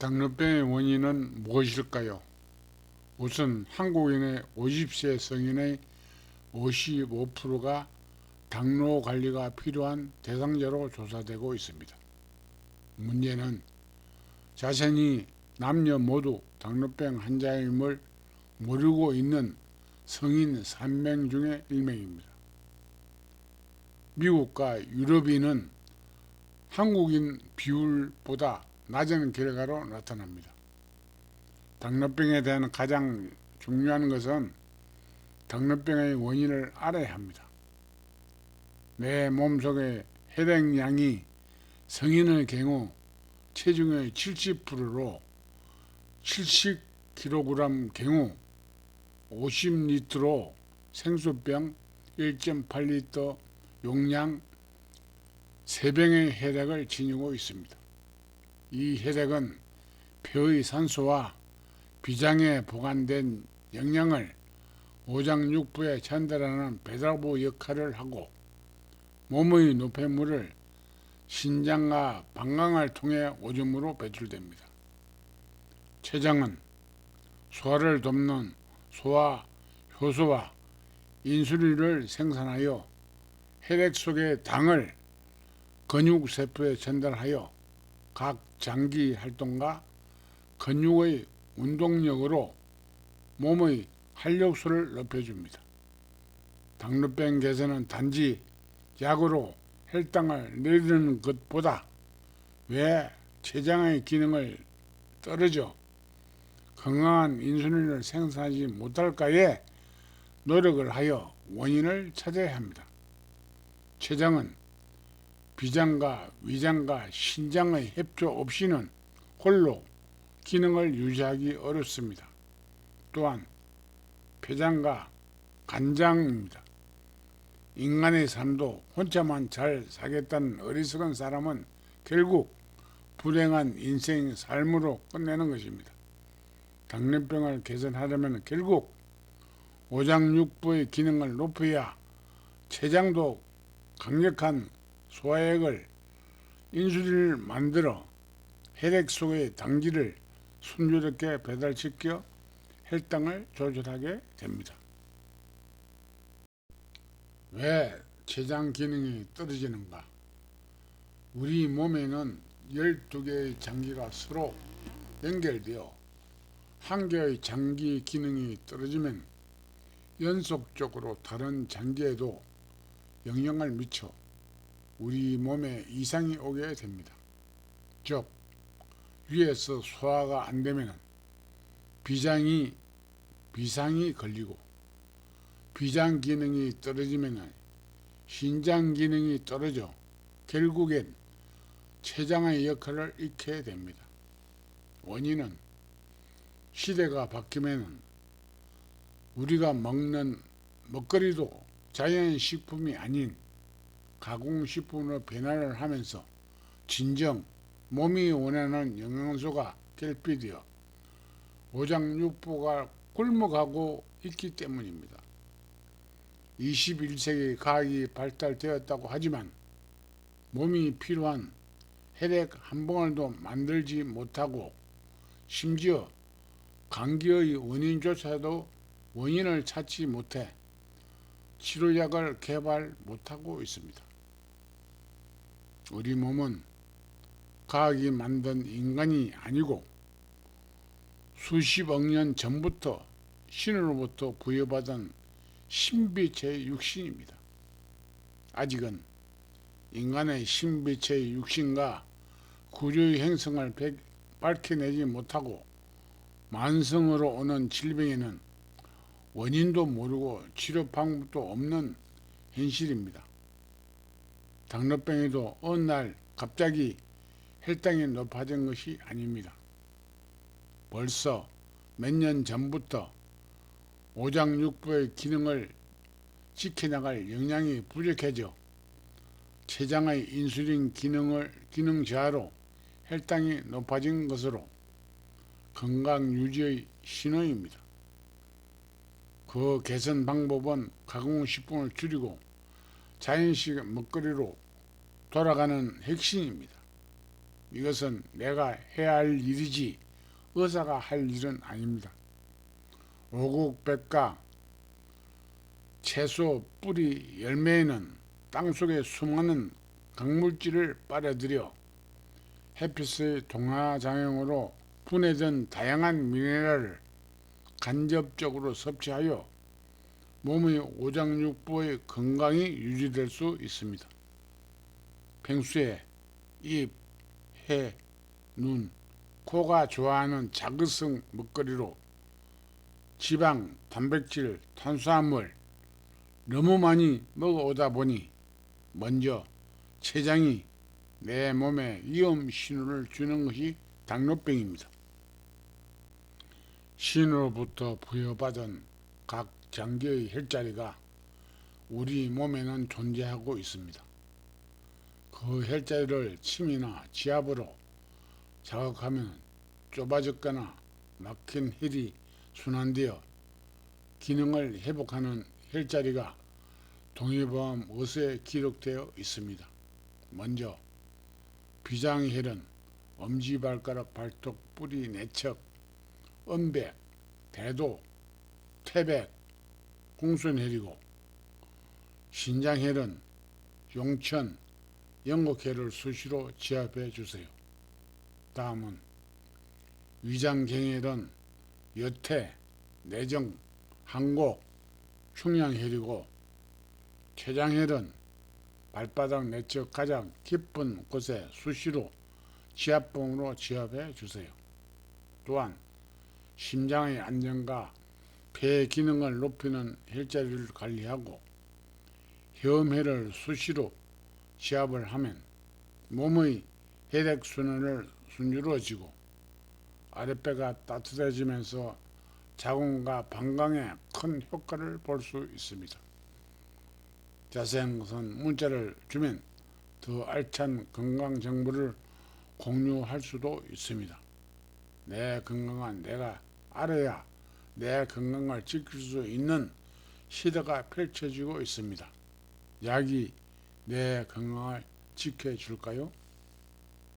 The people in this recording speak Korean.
당뇨병의 원인은 무엇일까요? 우선 한국인의 50세 성인의 55%가 당뇨 관리가 필요한 대상자로 조사되고 있습니다. 문제는 자신이 남녀 모두 당뇨병 환자임을 모르고 있는 성인 3명 중에 1명입니다. 미국과 유럽인은 한국인 비율보다 낮은 결과로 나타납니다. 당뇨병에 대한 가장 중요한 것은 당뇨병의 원인을 알아야 합니다. 내 몸속의 혈액량이 성인의 경우 체중의 70%로 70kg 경우 50리터로 생수병 1.8리터 용량 3병의 혈액을 지니고 있습니다. 이 혈액은 폐의 산소와 비장에 보관된 영양을 오장육부에 전달하는 배달부 역할을 하고 몸의 노폐물을 신장과 방광을 통해 오줌으로 배출됩니다. 췌장은 소화를 돕는 소화 효소와 인슐린을 생산하여 혈액 속의 당을 근육세포에 전달하여 각 장기 활동과 근육의 운동력으로 몸의 활력소를 높여줍니다. 당뇨병 개선은 단지 약으로 혈당을 내리는 것보다 왜 췌장의 기능을 떨어져 건강한 인슐린을 생산하지 못할까에 노력을 하여 원인을 찾아야 합니다. 췌장은 비장과 위장과 신장의 협조 없이는 홀로 기능을 유지하기 어렵습니다. 또한 폐장과 간장입니다. 인간의 삶도 혼자만 잘 살겠다는 어리석은 사람은 결국 불행한 인생 삶으로 끝내는 것입니다. 당뇨병을 개선하려면 결국 오장육부의 기능을 높여야 췌장도 강력한 소화액을 인슐린을 만들어 혈액 속의 당질을 순조롭게 배달시켜 혈당을 조절하게 됩니다. 왜 췌장 기능이 떨어지는가? 우리 몸에는 12개의 장기가 서로 연결되어 한 개의 장기 기능이 떨어지면 연속적으로 다른 장기에도 영향을 미쳐 우리 몸에 이상이 오게 됩니다. 즉, 위에서 소화가 안 되면 비상이 걸리고 비장 기능이 떨어지면 신장 기능이 떨어져 결국엔 췌장의 역할을 잃게 됩니다. 원인은 시대가 바뀌면 우리가 먹는 먹거리도 자연식품이 아닌 가공식품으로 변화를 하면서 진정 몸이 원하는 영양소가 결핍되어 오장육부가 굶어가고 있기 때문입니다. 21세기 과학이 발달되었다고 하지만 몸이 필요한 혈액 한 봉을도 만들지 못하고 심지어 감기의 원인조차도 원인을 찾지 못해 치료약을 개발 못하고 있습니다. 우리 몸은 과학이 만든 인간이 아니고 수십억 년 전부터 신으로부터 부여받은 신비체의 육신입니다. 아직은 인간의 신비체의 육신과 구조의 행성을 밝혀내지 못하고 만성으로 오는 질병에는 원인도 모르고 치료 방법도 없는 현실입니다. 당뇨병에도 어느 날 갑자기 혈당이 높아진 것이 아닙니다. 벌써 몇 년 전부터 오장육부의 기능을 지켜나갈 영양이 부족해져 췌장의 인슐린 기능 저하로 혈당이 높아진 것으로 건강 유지의 신호입니다. 그 개선 방법은 가공식품을 줄이고 자연식 먹거리로 돌아가는 핵심입니다. 이것은 내가 해야 할 일이지 의사가 할 일은 아닙니다. 오곡백과 채소 뿌리 열매에는 땅속의 수많은 강물질을 빨아들여 햇빛의 동화작용으로 분해된 다양한 미네랄을 간접적으로 섭취하여 몸의 오장육부의 건강이 유지될 수 있습니다. 평소에 입, 해, 눈, 코가 좋아하는 자극성 먹거리로 지방, 단백질, 탄수화물 너무 많이 먹어오다 보니 먼저 췌장이 내 몸에 위험 신호를 주는 것이 당뇨병입니다. 신으로부터 부여받은 각 장기의 혈자리가 우리 몸에는 존재하고 있습니다. 그 혈자리를 침이나 지압으로 자극하면 좁아졌거나 막힌 혈이 순환되어 기능을 회복하는 혈자리가 동의보험 의서에 기록되어 있습니다. 먼저 비장혈은 엄지발가락 발톱 뿌리 내측, 음백, 대도, 태백, 공손혈이고 신장혈은 용천, 영곡혈을 수시로 지압해 주세요. 다음은 위장경혈은 여태, 내정, 항곡, 충양혈이고 췌장혈은 발바닥 내측 가장 깊은 곳에 수시로 지압봉으로 지압해 주세요. 또한 심장의 안정과 폐 기능을 높이는 혈자리를 관리하고 혈액을 수시로 지압을 하면 몸의 혈액순환을 순조로워지고 아랫배가 따뜻해지면서 자궁과 방광에 큰 효과를 볼 수 있습니다. 자세한 문자를 주면 더 알찬 건강 정보를 공유할 수도 있습니다. 내 건강은 내가 알아야 내 건강을 지킬 수 있는 시대가 펼쳐지고 있습니다. 약이 내 건강을 지켜줄까요?